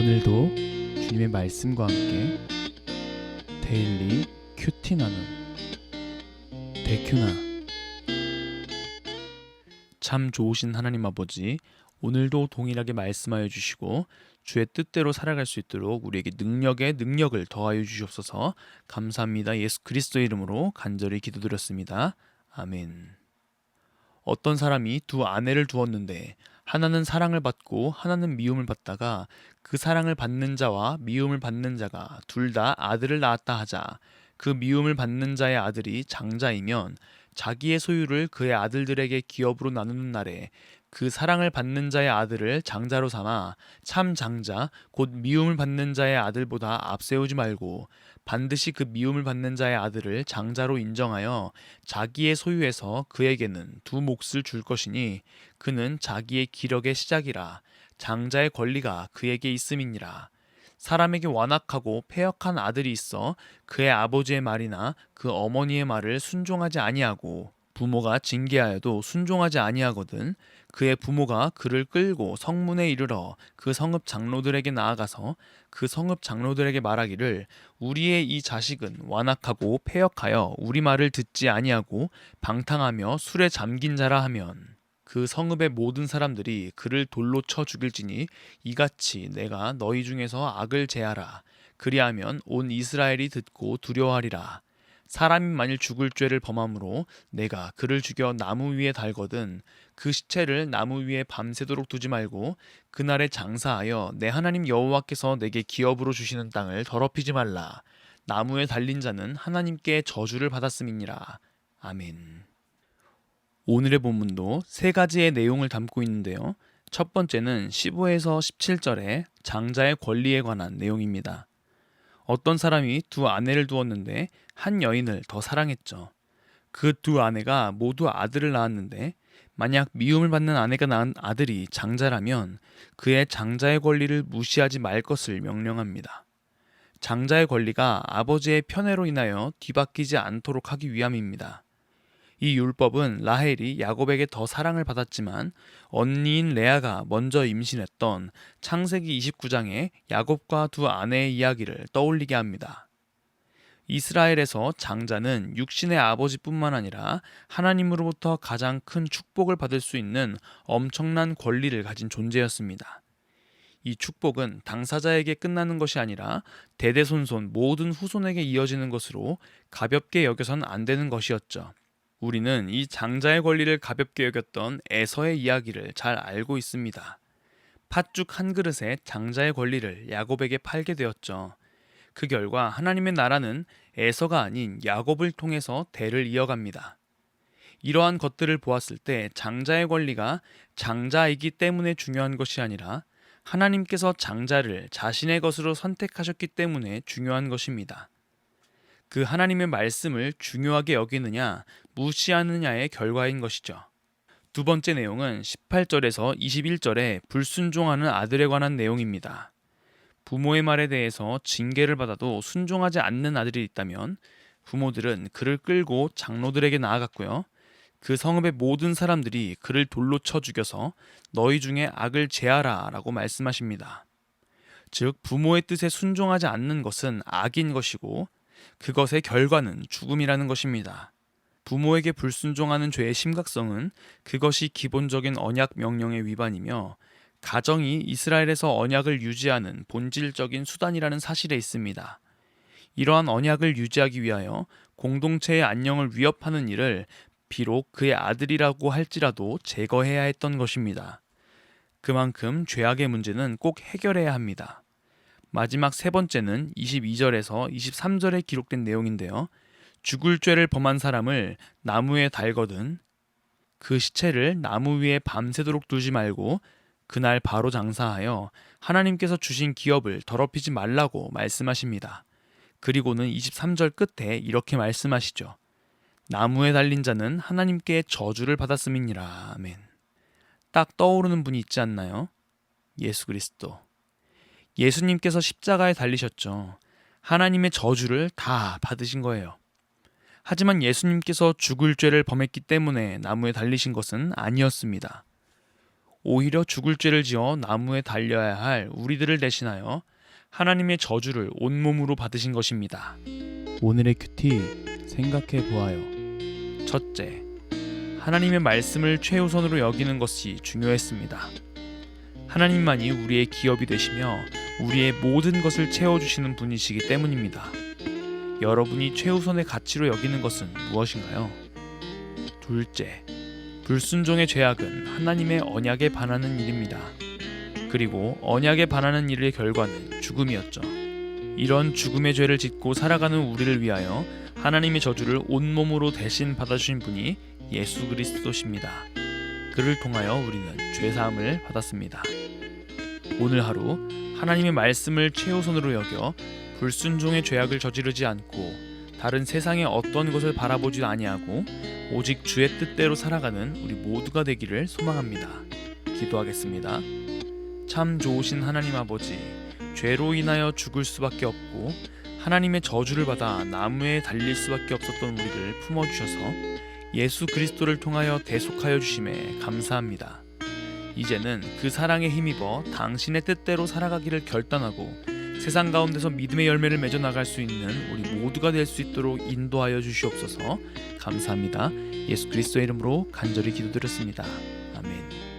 오늘도 주님의 말씀과 함께 데일리 큐티 나눔 데큐나. 참 좋으신 하나님 아버지, 오늘도 동일하게 말씀하여 주시고 주의 뜻대로 살아갈 수 있도록 우리에게 능력에 능력을 더하여 주시옵소서. 감사합니다. 예수 그리스도의 이름으로 간절히 기도드렸습니다. 아멘. 어떤 사람이 두 아내를 두었는데 하나는 사랑을 받고 하나는 미움을 받다가 그 사랑을 받는 자와 미움을 받는 자가 둘 다 아들을 낳았다 하자. 그 미움을 받는 자의 아들이 장자이면 자기의 소유를 그의 아들들에게 기업으로 나누는 날에 그 사랑을 받는 자의 아들을 장자로 삼아 참 장자 곧 미움을 받는 자의 아들보다 앞세우지 말고 반드시 그 미움을 받는 자의 아들을 장자로 인정하여 자기의 소유에서 그에게는 두 몫을 줄 것이니 그는 자기의 기력의 시작이라. 장자의 권리가 그에게 있음이니라. 사람에게 완악하고 패역한 아들이 있어 그의 아버지의 말이나 그 어머니의 말을 순종하지 아니하고 부모가 징계하여도 순종하지 아니하거든. 그의 부모가 그를 끌고 성문에 이르러 그 성읍 장로들에게 나아가서 그 성읍 장로들에게 말하기를 우리의 이 자식은 완악하고 패역하여 우리 말을 듣지 아니하고 방탕하며 술에 잠긴 자라 하면 그 성읍의 모든 사람들이 그를 돌로 쳐 죽일지니 이같이 내가 너희 중에서 악을 제하라. 그리하면 온 이스라엘이 듣고 두려워하리라. 사람이 만일 죽을 죄를 범함으로 내가 그를 죽여 나무 위에 달거든 그 시체를 나무 위에 밤새도록 두지 말고 그날에 장사하여 내 하나님 여호와께서 내게 기업으로 주시는 땅을 더럽히지 말라. 나무에 달린 자는 하나님께 저주를 받았음이니라. 아멘. 오늘의 본문도 세 가지의 내용을 담고 있는데요. 첫 번째는 15에서 17절의 장자의 권리에 관한 내용입니다. 어떤 사람이 두 아내를 두었는데 한 여인을 더 사랑했죠. 그 두 아내가 모두 아들을 낳았는데 만약 미움을 받는 아내가 낳은 아들이 장자라면 그의 장자의 권리를 무시하지 말 것을 명령합니다. 장자의 권리가 아버지의 편애로 인하여 뒤바뀌지 않도록 하기 위함입니다. 이 율법은 라헬이 야곱에게 더 사랑을 받았지만 언니인 레아가 먼저 임신했던 창세기 29장의 야곱과 두 아내의 이야기를 떠올리게 합니다. 이스라엘에서 장자는 육신의 아버지뿐만 아니라 하나님으로부터 가장 큰 축복을 받을 수 있는 엄청난 권리를 가진 존재였습니다. 이 축복은 당사자에게 끝나는 것이 아니라 대대손손 모든 후손에게 이어지는 것으로 가볍게 여겨선 안 되는 것이었죠. 우리는 이 장자의 권리를 가볍게 여겼던 에서의 이야기를 잘 알고 있습니다. 팥죽 한 그릇에 장자의 권리를 야곱에게 팔게 되었죠. 그 결과 하나님의 나라는 에서가 아닌 야곱을 통해서 대를 이어갑니다. 이러한 것들을 보았을 때 장자의 권리가 장자이기 때문에 중요한 것이 아니라 하나님께서 장자를 자신의 것으로 선택하셨기 때문에 중요한 것입니다. 그 하나님의 말씀을 중요하게 여기느냐 무시하느냐의 결과인 것이죠. 두 번째 내용은 18절에서 21절에 불순종하는 아들에 관한 내용입니다. 부모의 말에 대해서 징계를 받아도 순종하지 않는 아들이 있다면 부모들은 그를 끌고 장로들에게 나아갔고요. 그 성읍의 모든 사람들이 그를 돌로 쳐 죽여서 너희 중에 악을 제하라 라고 말씀하십니다. 즉 부모의 뜻에 순종하지 않는 것은 악인 것이고 그것의 결과는 죽음이라는 것입니다. 부모에게 불순종하는 죄의 심각성은 그것이 기본적인 언약 명령의 위반이며 가정이 이스라엘에서 언약을 유지하는 본질적인 수단이라는 사실에 있습니다. 이러한 언약을 유지하기 위하여 공동체의 안녕을 위협하는 일을 비록 그의 아들이라고 할지라도 제거해야 했던 것입니다. 그만큼 죄악의 문제는 꼭 해결해야 합니다. 마지막 세 번째는 22절에서 23절에 기록된 내용인데요. 죽을 죄를 범한 사람을 나무에 달거든 그 시체를 나무 위에 밤새도록 두지 말고 그날 바로 장사하여 하나님께서 주신 기업을 더럽히지 말라고 말씀하십니다. 그리고는 23절 끝에 이렇게 말씀하시죠. 나무에 달린 자는 하나님께 저주를 받았음이니라. 아멘. 딱 떠오르는 분이 있지 않나요? 예수 그리스도. 예수님께서 십자가에 달리셨죠. 하나님의 저주를 다 받으신 거예요. 하지만 예수님께서 죽을 죄를 범했기 때문에 나무에 달리신 것은 아니었습니다. 오히려 죽을 죄를 지어 나무에 달려야 할 우리들을 대신하여 하나님의 저주를 온몸으로 받으신 것입니다. 오늘의 큐티 생각해 보아요. 첫째, 하나님의 말씀을 최우선으로 여기는 것이 중요했습니다. 하나님만이 우리의 기업이 되시며 우리의 모든 것을 채워주시는 분이시기 때문입니다. 여러분이 최우선의 가치로 여기는 것은 무엇인가요? 둘째, 불순종의 죄악은 하나님의 언약에 반하는 일입니다. 그리고 언약에 반하는 일의 결과는 죽음이었죠. 이런 죽음의 죄를 짓고 살아가는 우리를 위하여 하나님의 저주를 온몸으로 대신 받아주신 분이 예수 그리스도십니다. 그를 통하여 우리는 죄사함을 받았습니다. 오늘 하루 하나님의 말씀을 최우선으로 여겨 불순종의 죄악을 저지르지 않고 다른 세상의 어떤 것을 바라보지 아니하고 오직 주의 뜻대로 살아가는 우리 모두가 되기를 소망합니다. 기도하겠습니다. 참 좋으신 하나님 아버지, 죄로 인하여 죽을 수밖에 없고 하나님의 저주를 받아 나무에 달릴 수밖에 없었던 우리를 품어주셔서 예수 그리스도를 통하여 대속하여 주심에 감사합니다. 이제는 그 사랑에 힘입어 당신의 뜻대로 살아가기를 결단하고 세상 가운데서 믿음의 열매를 맺어 나갈 수 있는 우리 모두가 될 수 있도록 인도하여 주시옵소서. 감사합니다. 예수 그리스도의 이름으로 간절히 기도드렸습니다. 아멘.